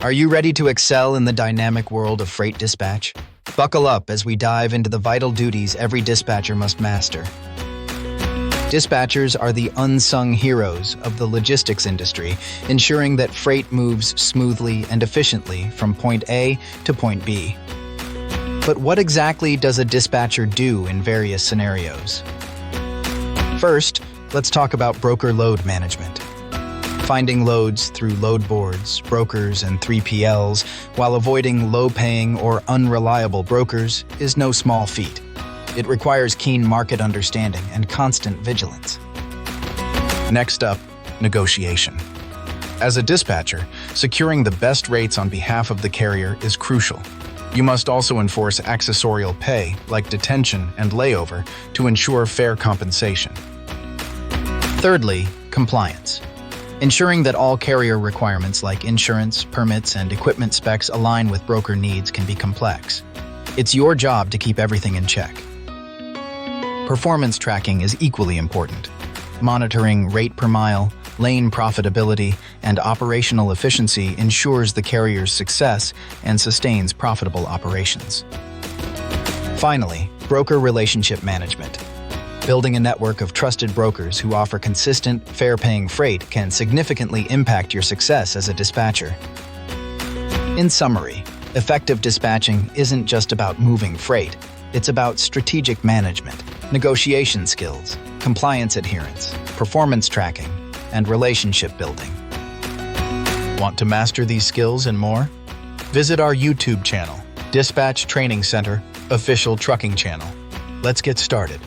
Are you ready to excel in the dynamic world of freight dispatch? Buckle up as we dive into the vital duties every dispatcher must master. Dispatchers are the unsung heroes of the logistics industry, ensuring that freight moves smoothly and efficiently from point A to point B. But what exactly does a dispatcher do in various scenarios? First, let's talk about broker load management. Finding loads through load boards, brokers, and 3PLs while avoiding low-paying or unreliable brokers is no small feat. It requires keen market understanding and constant vigilance. Next up, negotiation. As a dispatcher, securing the best rates on behalf of the carrier is crucial. You must also enforce accessorial pay, like detention and layover, to ensure fair compensation. Thirdly, compliance. Ensuring that all carrier requirements like insurance, permits, and equipment specs align with broker needs can be complex. It's your job to keep everything in check. Performance tracking is equally important. Monitoring rate per mile, lane profitability, and operational efficiency ensures the carrier's success and sustains profitable operations. Finally, broker relationship management. Building a network of trusted brokers who offer consistent, fair-paying freight can significantly impact your success as a dispatcher. In summary, effective dispatching isn't just about moving freight. It's about strategic management, negotiation skills, compliance adherence, performance tracking, and relationship building. Want to master these skills and more? Visit our YouTube channel, Dispatch Training Center, official trucking channel. Let's get started.